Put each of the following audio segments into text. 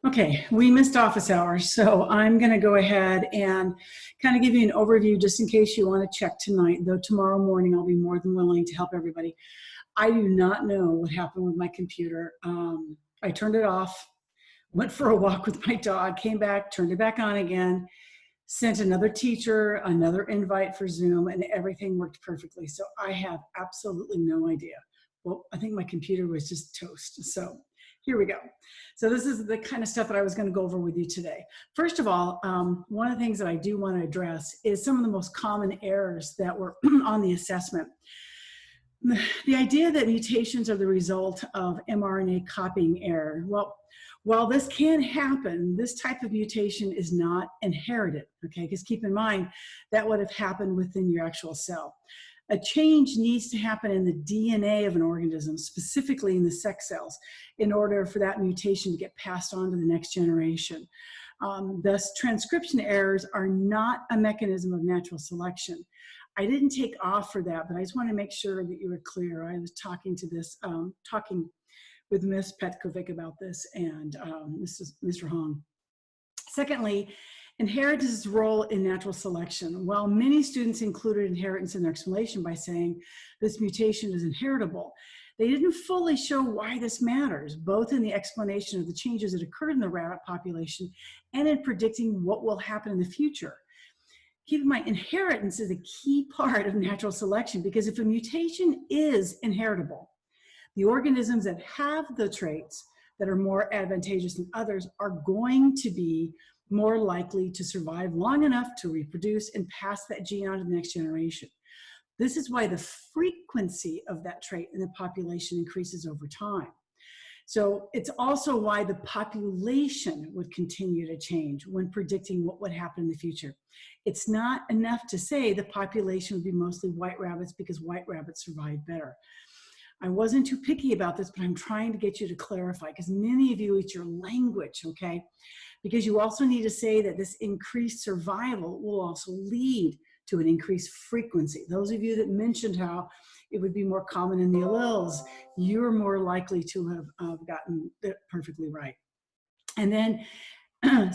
Okay, we missed office hours, so I'm going to go ahead and kind of give you an overview just in case you want to check tonight, though tomorrow morning I'll be more than willing to help everybody. I do not know what happened with my computer. I turned it off, went for a walk with my dog, came back, turned it back on again, sent another teacher another invite for Zoom, and everything worked perfectly. So I have absolutely no idea. Well, I think my computer was just toast. So here we go. So this is the kind of stuff that I was going to go over with you today. First of all, one of the things that I do want to address is some of the most common errors that were on the assessment. The idea that mutations are the result of mRNA copying error. Well, while this can happen, this type of mutation is not inherited, okay? Because keep in mind, that would have happened within your actual cell. A change needs to happen in the DNA of an organism, specifically in the sex cells, in order for that mutation to get passed on to the next generation. Thus, transcription errors are not a mechanism of natural selection. I didn't take off for that, but I just want to make sure that you were clear. I was talking with Ms. Petkovic about this and Mr. Hong. Secondly, inheritance role in natural selection. While many students included inheritance in their explanation by saying this mutation is inheritable, they didn't fully show why this matters, both in the explanation of the changes that occurred in the rabbit population and in predicting what will happen in the future. Keep in mind, inheritance is a key part of natural selection because if a mutation is inheritable, the organisms that have the traits that are more advantageous than others are going to be more likely to survive long enough to reproduce and pass that gene on to the next generation. This is why the frequency of that trait in the population increases over time. So it's also why the population would continue to change when predicting what would happen in the future. It's not enough to say the population would be mostly white rabbits because white rabbits survive better. I wasn't too picky about this, but I'm trying to get you to clarify because many of you, it's your language, okay? Because you also need to say that this increased survival will also lead to an increased frequency. Those of you that mentioned how it would be more common in the alleles, you're more likely to have gotten it perfectly right. And then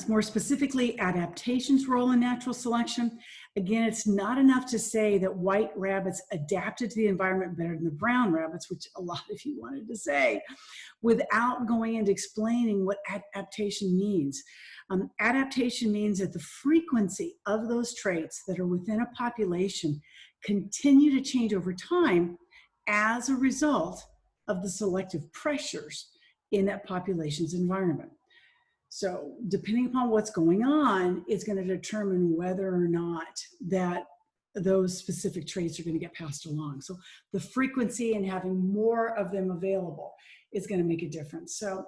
more specifically, adaptation's role in natural selection. Again, it's not enough to say that white rabbits adapted to the environment better than the brown rabbits, which a lot of you wanted to say, without going into explaining what adaptation means. Adaptation means that the frequency of those traits that are within a population continue to change over time as a result of the selective pressures in that population's environment. So depending upon what's going on, it's going to determine whether or not that those specific traits are going to get passed along. So the frequency and having more of them available is going to make a difference. So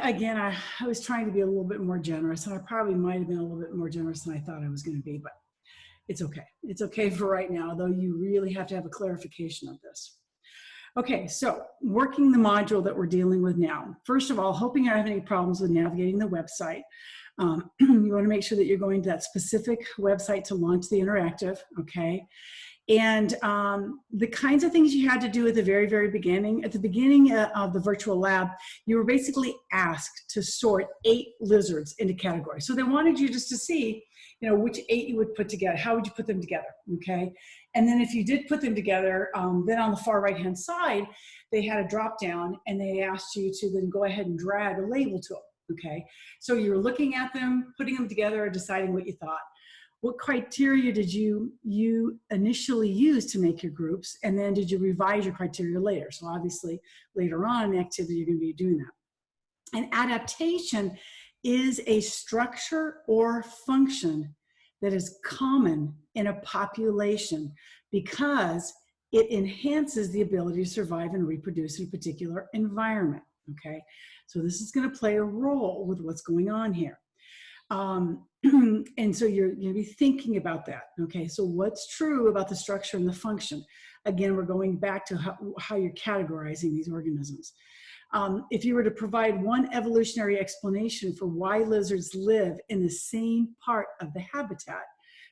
again, I was trying to be a little bit more generous, and I probably might have been a little bit more generous than I thought I was going to be, but it's okay. It's okay for right now, though you really have to have a clarification of this. Okay, so working the module that we're dealing with now. First of all, hoping you don't have any problems with navigating the website. You want to make sure that you're going to that specific website to launch the interactive, okay? And the kinds of things you had to do at the very, very beginning, at the beginning of the virtual lab, you were basically asked to sort 8 lizards into categories. So they wanted you just to see, you know, which 8 you would put together. How would you put them together, okay? And then if you did put them together, then on the far right-hand side, they had a drop down and they asked you to then go ahead and drag a label to them, okay? So you were looking at them, putting them together, deciding what you thought. What criteria did you initially use to make your groups, and then did you revise your criteria later? So obviously later on in the activity you're going to be doing that. And adaptation is a structure or function that is common in a population because it enhances the ability to survive and reproduce in a particular environment, okay? So this is going to play a role with what's going on here. And so you're going to be thinking about that, okay? So what's true about the structure and the function? Again, we're going back to how you're categorizing these organisms. If you were to provide one evolutionary explanation for why lizards live in the same part of the habitat,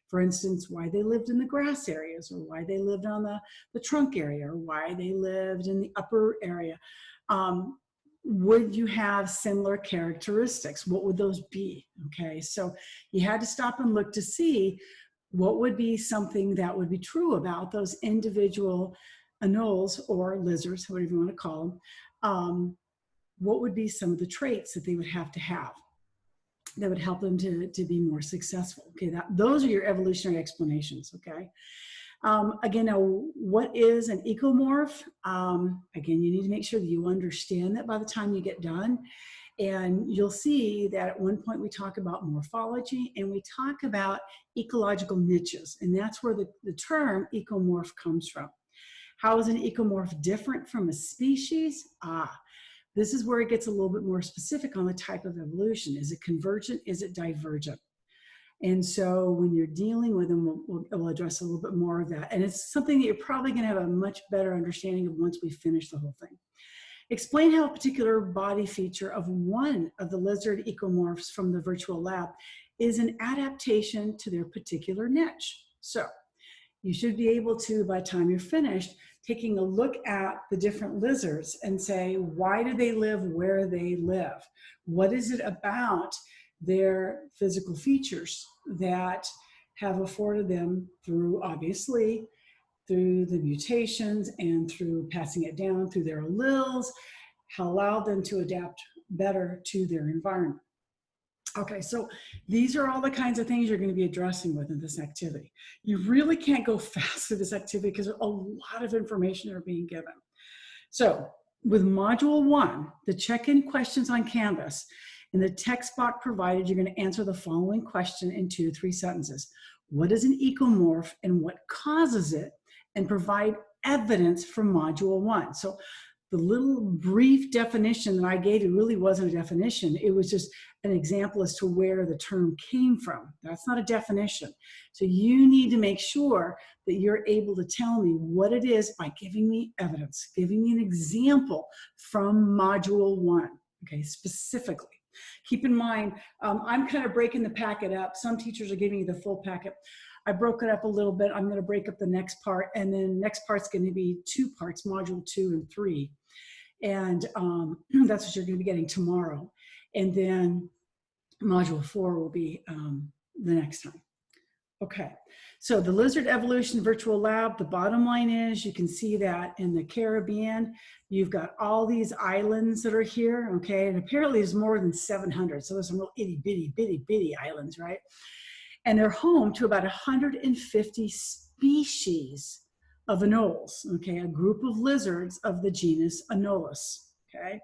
for instance, why they lived in the grass areas, or why they lived on the trunk area, or why they lived in the upper area, would you have similar characteristics? What would those be? Okay, so you had to stop and look to see what would be something that would be true about those individual anoles or lizards, whatever you want to call them. What would be some of the traits that they would have that would help them to be more successful? Okay, those are your evolutionary explanations, okay? Again, now, what is an ecomorph? Again, you need to make sure that you understand that by the time you get done. And you'll see that at one point we talk about morphology and we talk about ecological niches. And that's where the term ecomorph comes from. How is an ecomorph different from a species? This is where it gets a little bit more specific on the type of evolution. Is it convergent? Is it divergent? And so when you're dealing with them, we'll address a little bit more of that. And it's something that you're probably going to have a much better understanding of once we finish the whole thing. Explain how a particular body feature of one of the lizard ecomorphs from the virtual lab is an adaptation to their particular niche. So you should be able to, by the time you're finished, taking a look at the different lizards and say, why do they live where they live? What is it about their physical features that have afforded them through, obviously, through the mutations and through passing it down through their alleles, allowed them to adapt better to their environment. Okay, so these are all the kinds of things you're going to be addressing within this activity. You really can't go fast through this activity because a lot of information are being given. So with module 1, the check-in questions on Canvas, in the text box provided, you're going to answer the following question in 2 to 3 sentences. What is an ecomorph and what causes it? And provide evidence from module 1. So the little brief definition that I gave you really wasn't a definition. It was just an example as to where the term came from. That's not a definition. So you need to make sure that you're able to tell me what it is by giving me evidence, giving me an example from module 1, okay, specifically. Keep in mind, I'm kind of breaking the packet up. Some teachers are giving you the full packet. I broke it up a little bit. I'm going to break up the next part, and then next part's going to be 2 parts, module 2 and 3. And that's what you're going to be getting tomorrow. And then module 4 will be the next time. Okay, so the Lizard Evolution Virtual Lab, the bottom line is you can see that in the Caribbean, you've got all these islands that are here, okay? And apparently there's more than 700. So there's some real itty bitty islands, right? And they're home to about 150 species of anoles, okay? A group of lizards of the genus Anolis, okay?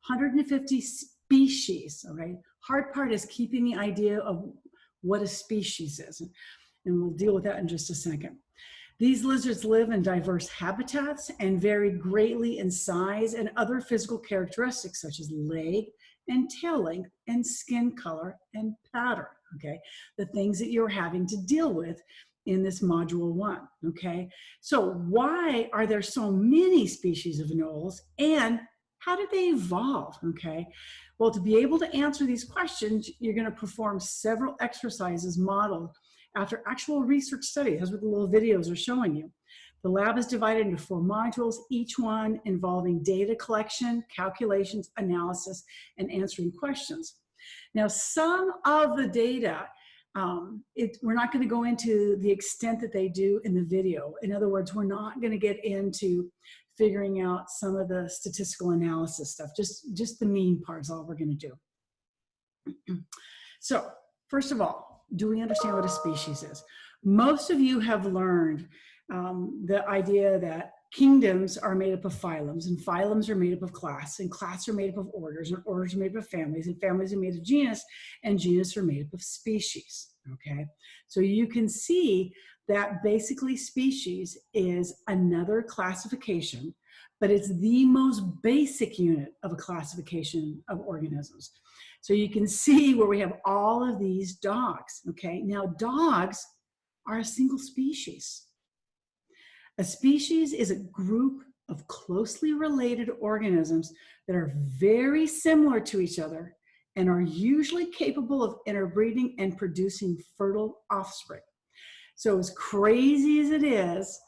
150 species, okay? Hard part is keeping the idea of what a species is. And we'll deal with that in just a second. These lizards live in diverse habitats and vary greatly in size and other physical characteristics such as leg and tail length and skin color and pattern, okay? The things that you're having to deal with in this module 1, okay? So why are there so many species of anoles and how did they evolve, okay? Well, to be able to answer these questions, you're going to perform several exercises modeled after actual research studies. That's what the little videos are showing you. The lab is divided into 4 modules, each one involving data collection, calculations, analysis, and answering questions. Now, some of the data, we're not going to go into the extent that they do in the video. In other words, we're not going to get into figuring out some of the statistical analysis stuff. Just the mean part is all we're going to do. So, first of all, do we understand what a species is? Most of you have learned the idea that kingdoms are made up of phylums, and phylums are made up of class, and class are made up of orders, and orders are made up of families, and families are made of genus, and genus are made up of species, okay? So you can see that basically species is another classification, but it's the most basic unit of a classification of organisms. So you can see where we have all of these dogs, okay? Now dogs are a single species. A species is a group of closely related organisms that are very similar to each other and are usually capable of interbreeding and producing fertile offspring. So as crazy as it is,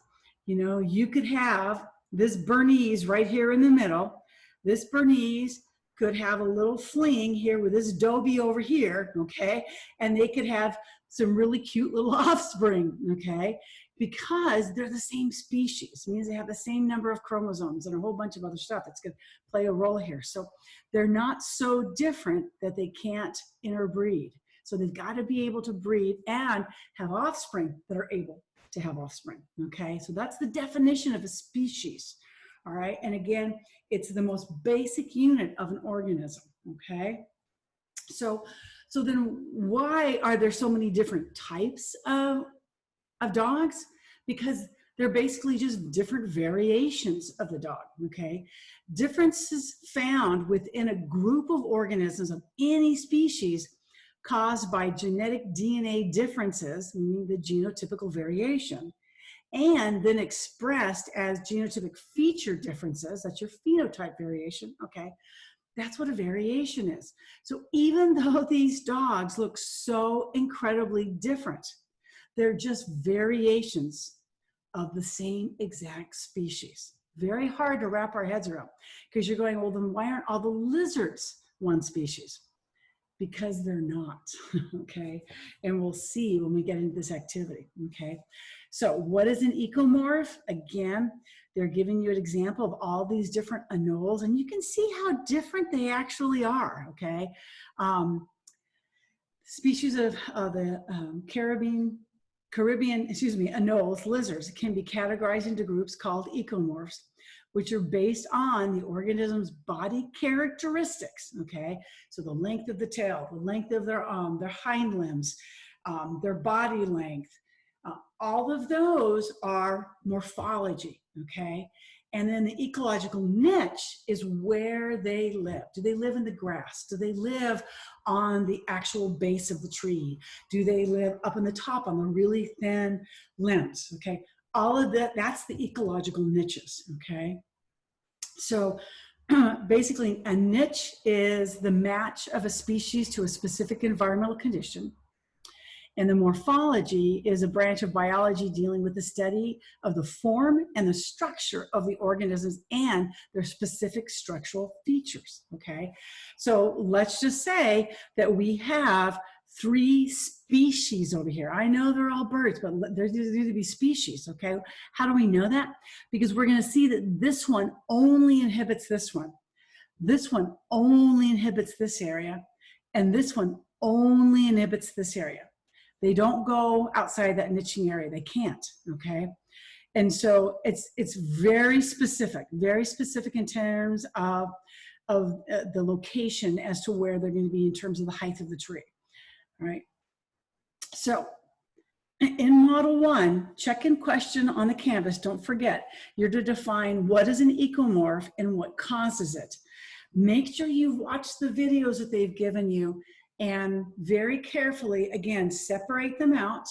you know, you could have this Bernese right here in the middle. This Bernese could have a little fling here with this Dobie over here, okay? And they could have some really cute little offspring, okay? Because they're the same species. It means they have the same number of chromosomes and a whole bunch of other stuff that's going to play a role here. So they're not so different that they can't interbreed. So they've got to be able to breed and have offspring that are able to have offspring, okay? So that's the definition of a species, all right? And again, it's the most basic unit of an organism, okay? So then why are there so many different types of dogs? Because they're basically just different variations of the dog, okay? Differences found within a group of organisms of any species caused by genetic DNA differences, meaning the genotypical variation, and then expressed as genotypic feature differences, that's your phenotype variation, okay? That's what a variation is. So even though these dogs look so incredibly different, they're just variations of the same exact species. Very hard to wrap our heads around, because you're going, well, then why aren't all the lizards one species? Because they're not, okay? And we'll see when we get into this activity, okay? So what is an ecomorph? Again, they're giving you an example of all these different anoles, and you can see how different they actually are, okay? Species of the Caribbean, anoles, lizards, can be categorized into groups called ecomorphs, which are based on the organism's body characteristics, okay? So the length of the tail, the length of their hind limbs, their body length, all of those are morphology, okay? And then the ecological niche is where they live. Do they live in the grass? Do they live on the actual base of the tree? Do they live up in the top on the really thin limbs, okay? All of that, that's the ecological niches, okay? So basically a niche is the match of a species to a specific environmental condition. And the morphology is a branch of biology dealing with the study of the form and the structure of the organisms and their specific structural features, okay? So let's just say that we have 3 species over here. I know they're all birds, but there's going to be species, okay? How do we know that? Because we're going to see that this one only inhibits this one. This one only inhibits this area, and this one only inhibits this area. They don't go outside that niching area. They can't, okay? And so it's very specific in terms of the location as to where they're going to be in terms of the height of the tree, all right? So in Model 1, check-in question on the canvas, don't forget, you're to define what is an ecomorph and what causes it. Make sure you've watched the videos that they've given you, and very carefully, again, separate them out.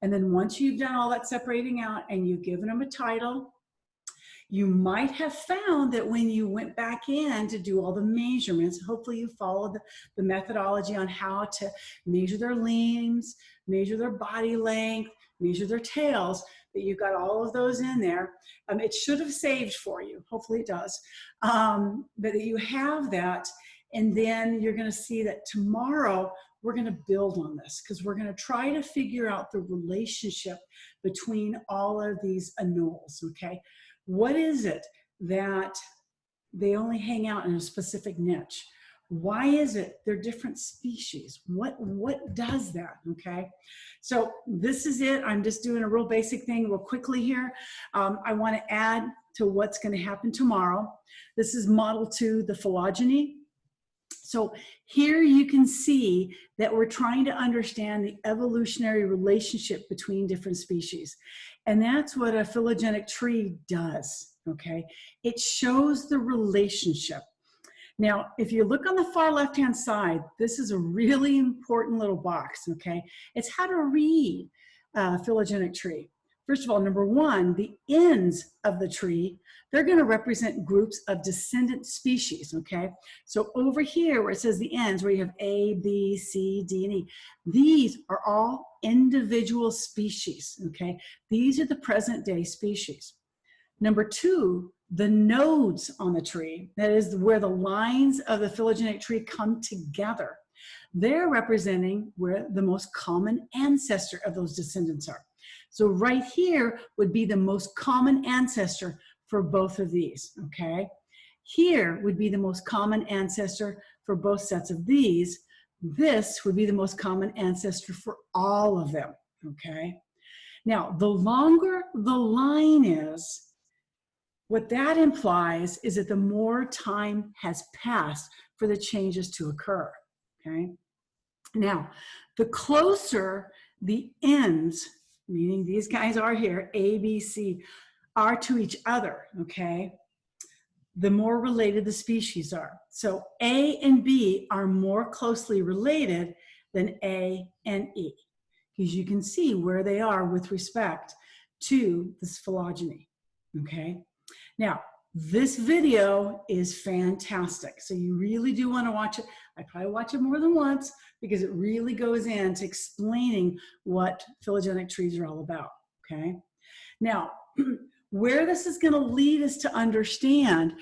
And then once you've done all that separating out and you've given them a title, you might have found that when you went back in to do all the measurements, hopefully you followed the methodology on how to measure their limbs, measure their body length, measure their tails, that you've got all of those in there. It should have saved for you. Hopefully it does. But that you have that. And then you're going to see that tomorrow we're going to build on this, because we're going to try to figure out the relationship between all of these anoles, okay? What is it that they only hang out in a specific niche? Why is it they're different species? What does that, okay? So this is it. I'm just doing a real basic thing real quickly here. I want to add to what's going to happen tomorrow. This is Model 2, the phylogeny. So here you can see that we're trying to understand the evolutionary relationship between different species. And that's what a phylogenetic tree does, okay? It shows the relationship. Now, if you look on the far left-hand side, this is a really important little box, okay? It's how to read a phylogenetic tree. First of all, number 1, the ends of the tree, they're going to represent groups of descendant species, okay? So over here where it says the ends, where you have A, B, C, D, and E, these are all individual species, okay? These are the present day species. Number 2, the nodes on the tree, that is where the lines of the phylogenetic tree come together, they're representing where the most common ancestor of those descendants are. So right here would be the most common ancestor for both of these, okay? Here would be the most common ancestor for both sets of these. This would be the most common ancestor for all of them, okay? Now, the longer the line is, what that implies is that the more time has passed for the changes to occur, okay? Now, the closer the ends, meaning these guys are here, A, B, C, are to each other, okay, the more related the species are. So A and B are more closely related than A and E, because you can see where they are with respect to this phylogeny, okay? Now, this video is fantastic, so you really do want to watch it. I probably watch it more than once because it really goes into explaining what phylogenetic trees are all about, okay? Now, where this is going to lead us to understand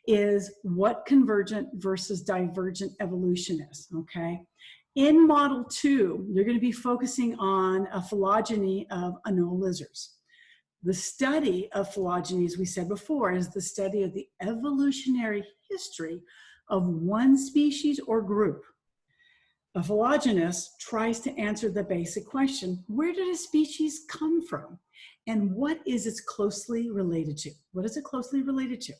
is what convergent versus divergent evolution is, okay? In Model 2, you're going to be focusing on a phylogeny of anoa lizards. The study of phylogeny, as we said before, is the study of the evolutionary history of one species or group. A phylogenists tries to answer the basic question, where did a species come from? And what is it closely related to? What is it closely related to?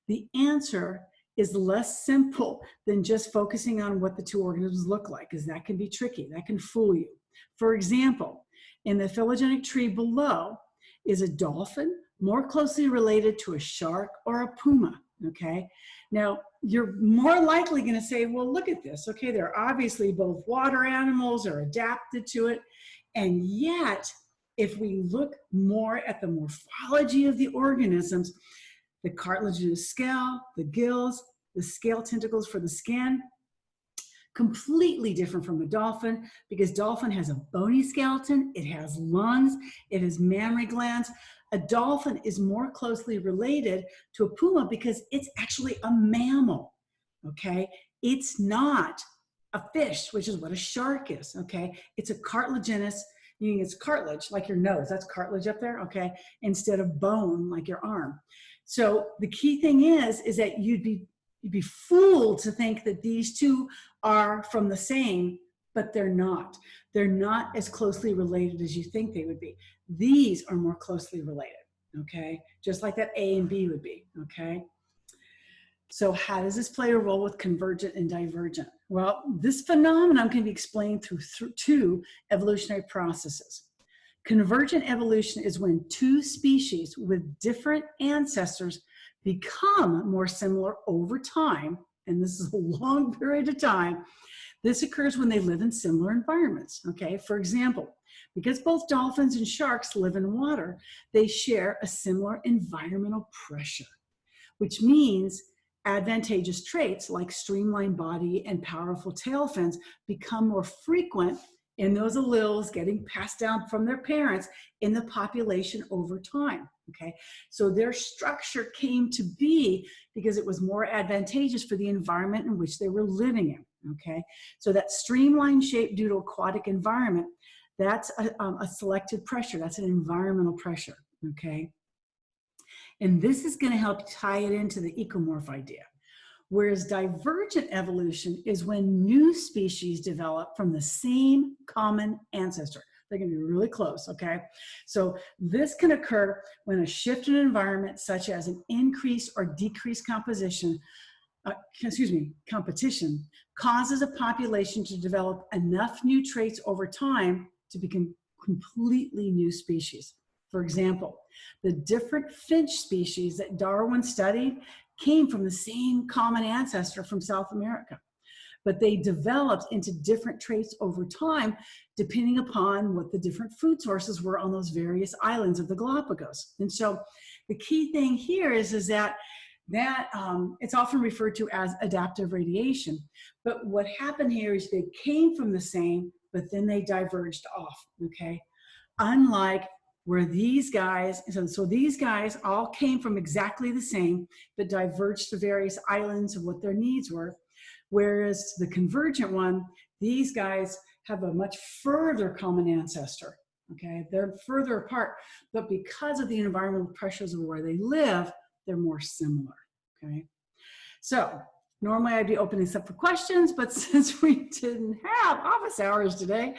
The answer is less simple than just focusing on what the two organisms look like, because that can be tricky, that can fool you. For example, in the phylogenetic tree below, is a dolphin more closely related to a shark or a puma, okay? Now, you're more likely gonna say, well, look at this, okay? They're obviously both water animals or adapted to it, and yet, if we look more at the morphology of the organisms, the cartilaginous scale, the gills, the scale tentacles for the skin, completely different from a dolphin, because dolphin has a bony skeleton, it has lungs, it has mammary glands. A dolphin is more closely related to a puma because it's actually a mammal, okay? It's not a fish, which is what a shark is, okay? It's a cartilaginous, meaning it's cartilage, like your nose, that's cartilage up there, okay? Instead of bone, like your arm. So the key thing is that you'd be fooled to think that these two are from the same, but they're not. They're not as closely related as you think they would be. These are more closely related, okay? Just like that A and B would be, okay? So how does this play a role with convergent and divergent? Well, this phenomenon can be explained through two evolutionary processes. Convergent evolution is when two species with different ancestors become more similar over time, and this is a long period of time. This occurs when they live in similar environments, okay? For example, because both dolphins and sharks live in water, they share a similar environmental pressure, which means advantageous traits like streamlined body and powerful tail fins become more frequent in those alleles getting passed down from their parents in the population over time, okay? So their structure came to be because it was more advantageous for the environment in which they were living in, okay? So that streamlined shape due to aquatic environment, that's a selected pressure, that's an environmental pressure, okay? And this is gonna help tie it into the ecomorph idea. Whereas divergent evolution is when new species develop from the same common ancestor. They're going to be really close, okay? So this can occur when a shift in environment, such as an increase or decreased competition, causes a population to develop enough new traits over time to become completely new species. For example, the different finch species that Darwin studied came from the same common ancestor from South America, but they developed into different traits over time depending upon what the different food sources were on those various islands of the Galapagos. And so the key thing here is that it's often referred to as adaptive radiation, but what happened here is they came from the same, but then they diverged off, okay? Unlike where these guys, so these guys all came from exactly the same, but diverged to various islands of what their needs were. Whereas the convergent one, these guys have a much further common ancestor. Okay, they're further apart, but because of the environmental pressures of where they live, they're more similar. Okay, so normally I'd be opening this up for questions, but since we didn't have office hours today,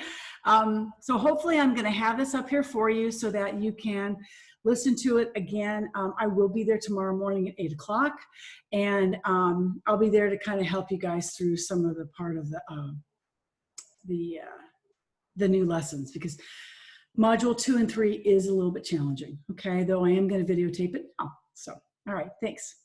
so hopefully I'm going to have this up here for you so that you can listen to it again. I will be there tomorrow morning at 8 o'clock, and I'll be there to kind of help you guys through some of the part of the new lessons, because module 2 and 3 is a little bit challenging. Okay, though I am going to videotape it. So, all right, thanks.